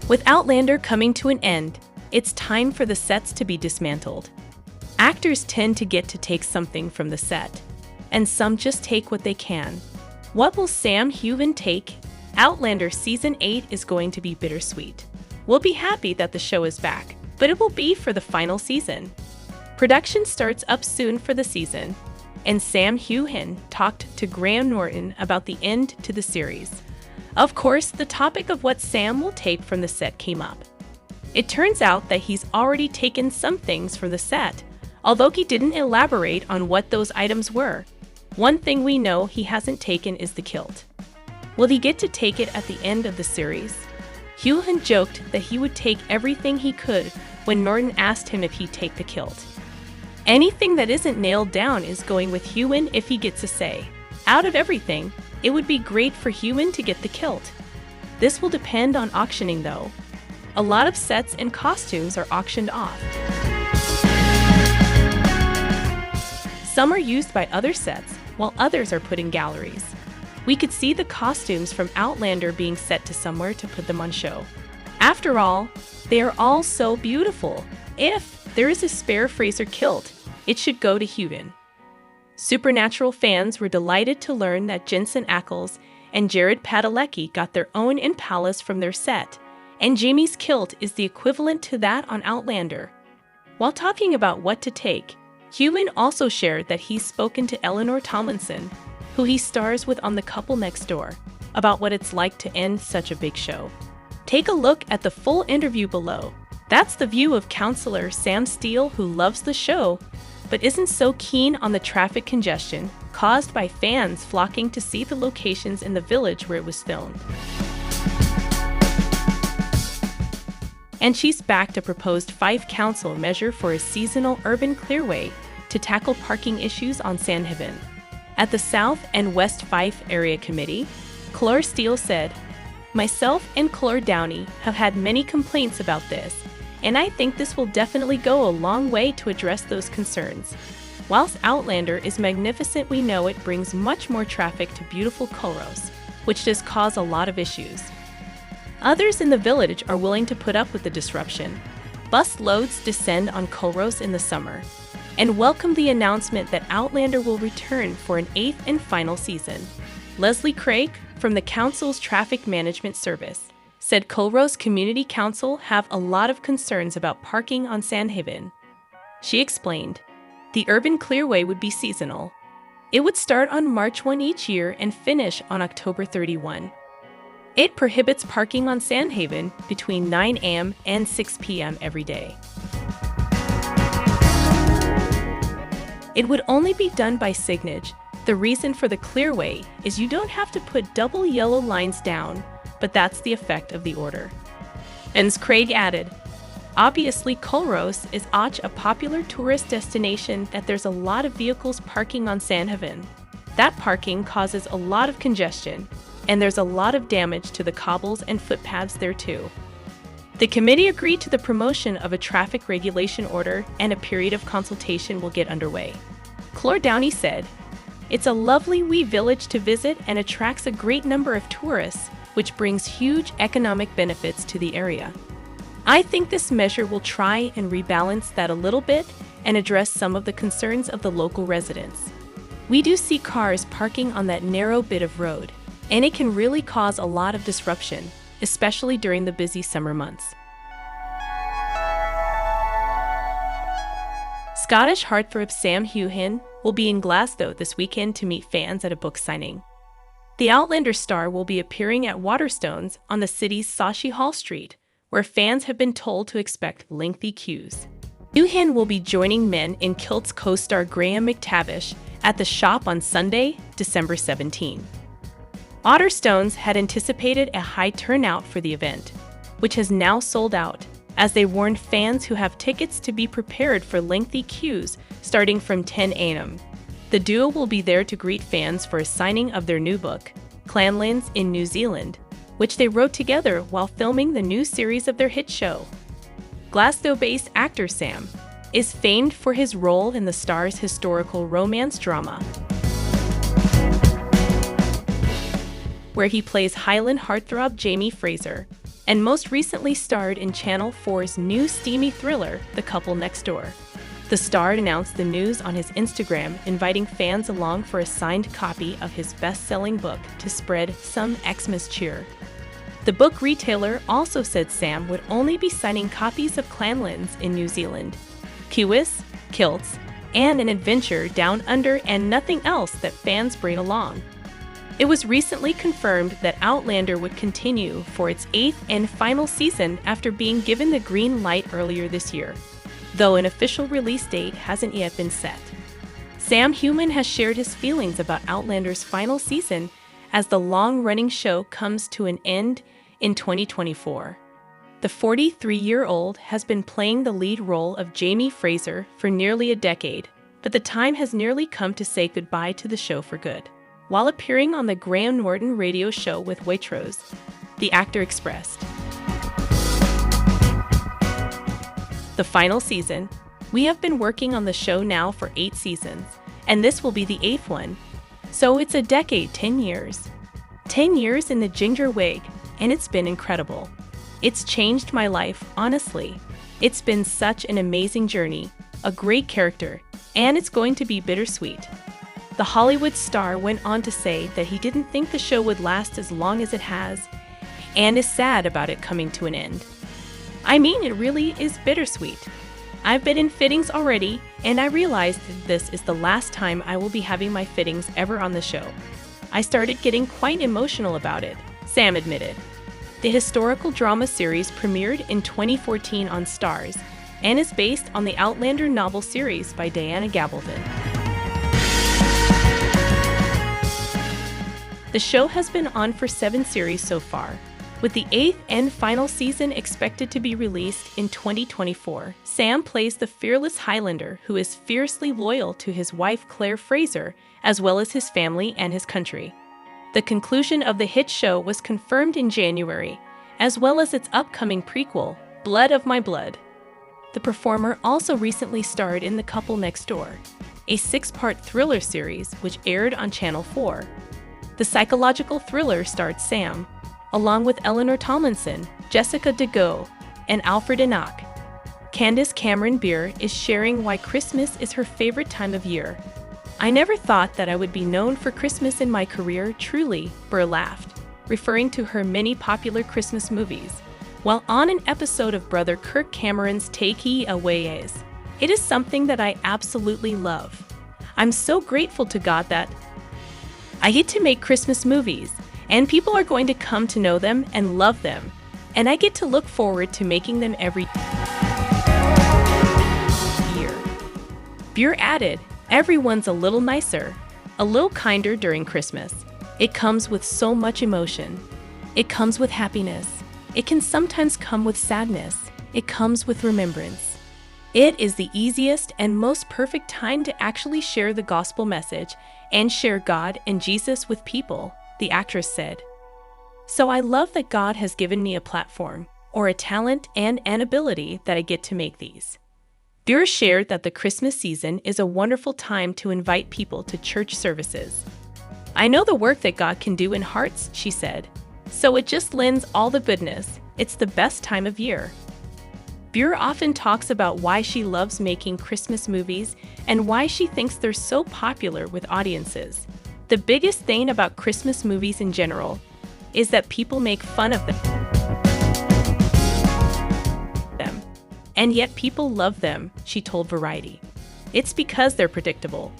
With Outlander coming to an end, it's time for the sets to be dismantled. Actors tend to get to take something from the set, and some just take what they can. What will Sam Heughan take? Outlander Season 8 is going to be bittersweet. We'll be happy that the show is back, but it will be for the final season. Production starts up soon for the season, and Sam Heughan talked to Graham Norton about the end to the series. Of course, the topic of what Sam will take from the set came up. It turns out that he's already taken some things from the set, although he didn't elaborate on what those items were. One thing we know he hasn't taken is the kilt. Will he get to take it at the end of the series? Heughan joked that he would take everything he could when Norton asked him if he'd take the kilt. Anything that isn't nailed down is going with Heughan if he gets a say. Out of everything, it would be great for Heughan to get the kilt. This will depend on auctioning though. A lot of sets and costumes are auctioned off. Some are used by other sets, while others are put in galleries. We could see the costumes from Outlander being set to somewhere to put them on show. After all, they are all so beautiful. If there is a spare Fraser kilt, it should go to Heughan. Supernatural fans were delighted to learn that Jensen Ackles and Jared Padalecki got their own in Palace from their set, and Jamie's kilt is the equivalent to that on Outlander. While talking about what to take, Heughan also shared that he's spoken to Eleanor Tomlinson, who he stars with on The Couple Next Door, about what it's like to end such a big show. Take a look at the full interview below. That's the view of counselor Sam Steele, who loves the show, but isn't so keen on the traffic congestion caused by fans flocking to see the locations in the village where it was filmed. And she's backed a proposed Fife Council measure for a seasonal urban clearway to tackle parking issues on Sandhaven. At the South and West Fife Area Committee, Clore Steele said, "Myself and Clore Downey have had many complaints about this, and I think this will definitely go a long way to address those concerns. Whilst Outlander is magnificent, we know it brings much more traffic to beautiful Culross, which does cause a lot of issues. Others in the village are willing to put up with the disruption. Bus loads descend on Culross in the summer, and welcome the announcement that Outlander will return for an 8th and final season." Leslie Craig, from the Council's Traffic Management Service, said Culross Community Council have a lot of concerns about parking on Sandhaven. She explained, "The urban clearway would be seasonal. It would start on March 1 each year and finish on October 31. It prohibits parking on Sandhaven between 9 a.m. and 6 p.m. every day. It would only be done by signage. The reason for the clearway is you don't have to put double yellow lines down, but that's the effect of the order." And as Craig added, "Obviously Culross is a popular tourist destination that there's a lot of vehicles parking on Sandhaven. That parking causes a lot of congestion, and there's a lot of damage to the cobbles and footpaths there too." The committee agreed to the promotion of a traffic regulation order, and a period of consultation will get underway. Clore Downey said, "It's a lovely wee village to visit and attracts a great number of tourists, which brings huge economic benefits to the area. I think this measure will try and rebalance that a little bit and address some of the concerns of the local residents. We do see cars parking on that narrow bit of road, and it can really cause a lot of disruption, especially during the busy summer months." Scottish heartthrob Sam Heughan will be in Glasgow this weekend to meet fans at a book signing. The Outlander star will be appearing at Waterstones on the city's Sashi Hall Street, where fans have been told to expect lengthy queues. Heughan will be joining Men in Kilts co-star Graham McTavish at the shop on Sunday, December 17. Waterstones had anticipated a high turnout for the event, which has now sold out, as they warned fans who have tickets to be prepared for lengthy queues starting from 10 a.m. The duo will be there to greet fans for a signing of their new book, Clanlands in New Zealand, which they wrote together while filming the new series of their hit show. Glasgow-based actor Sam is famed for his role in the star's historical romance drama, where he plays Highland heartthrob Jamie Fraser. and most recently starred in Channel 4's new steamy thriller, The Couple Next Door. The star announced the news on his Instagram, inviting fans along for a signed copy of his best-selling book to spread some Xmas cheer. The book retailer also said Sam would only be signing copies of Clanlins in New Zealand, kiwis, kilts, and an adventure down under, and nothing else that fans bring along. It was recently confirmed that Outlander would continue for its 8th and final season after being given the green light earlier this year, though an official release date hasn't yet been set. Sam Heughan has shared his feelings about Outlander's final season as the long-running show comes to an end in 2024. The 43-year-old has been playing the lead role of Jamie Fraser for nearly a decade, but the time has nearly come to say goodbye to the show for good. While appearing on the Graham Norton radio show with Waitrose, the actor expressed, "The final season. We have been working on the show now for 8 seasons, and this will be the 8th one. So it's a decade, 10 years. 10 years in the ginger wig, and it's been incredible. It's changed my life, honestly. It's been such an amazing journey, a great character, and it's going to be bittersweet." The Hollywood star went on to say that he didn't think the show would last as long as it has, and is sad about it coming to an end. "I mean, it really is bittersweet. I've been in fittings already, and I realized that this is the last time I will be having my fittings ever on the show. I started getting quite emotional about it," Sam admitted. The historical drama series premiered in 2014 on Starz and is based on the Outlander novel series by Diana Gabaldon. The show has been on for 7 series so far, with the 8th and final season expected to be released in 2024. Sam plays the fearless Highlander who is fiercely loyal to his wife Claire Fraser, as well as his family and his country. The conclusion of the hit show was confirmed in January, as well as its upcoming prequel, Blood of My Blood. The performer also recently starred in The Couple Next Door, a 6-part thriller series which aired on Channel 4. The psychological thriller starred Sam, along with Eleanor Tomlinson, Jessica DeGo, and Alfred Enoch. Candace Cameron Bure is sharing why Christmas is her favorite time of year. "I never thought that I would be known for Christmas in my career, truly," Bure laughed, referring to her many popular Christmas movies. While on an episode of brother Kirk Cameron's Take He Away, "It is something that I absolutely love. I'm so grateful to God that I get to make Christmas movies, and people are going to come to know them and love them, and I get to look forward to making them every year." Bure added, "Everyone's a little nicer, a little kinder during Christmas. It comes with so much emotion. It comes with happiness. It can sometimes come with sadness. It comes with remembrance. It is the easiest and most perfect time to actually share the gospel message and share God and Jesus with people," the actress said. "So I love that God has given me a platform, or a talent and an ability that I get to make these." Bure shared that the Christmas season is a wonderful time to invite people to church services. "I know the work that God can do in hearts," she said, "so it just lends all the goodness. It's the best time of year." Bure often talks about why she loves making Christmas movies and why she thinks they're so popular with audiences. "The biggest thing about Christmas movies in general is that people make fun of them. And yet people love them," she told Variety. "It's because they're predictable.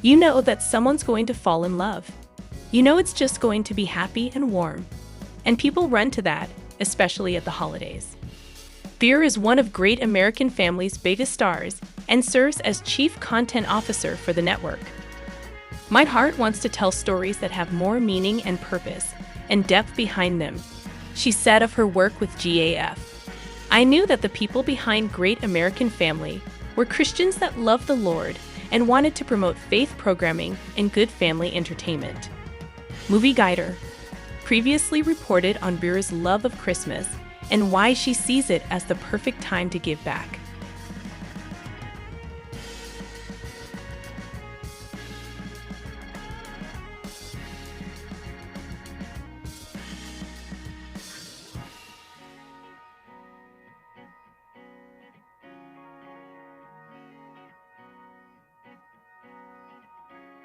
You know that someone's going to fall in love. You know it's just going to be happy and warm. And people run to that, especially at the holidays." Bure is one of Great American Family's biggest stars and serves as Chief Content Officer for the network. "My heart wants to tell stories that have more meaning and purpose and depth behind them," she said of her work with GAF. "I knew that the people behind Great American Family were Christians that loved the Lord and wanted to promote faith programming and good family entertainment." Movie Guider previously reported on Bure's love of Christmas and why she sees it as the perfect time to give back.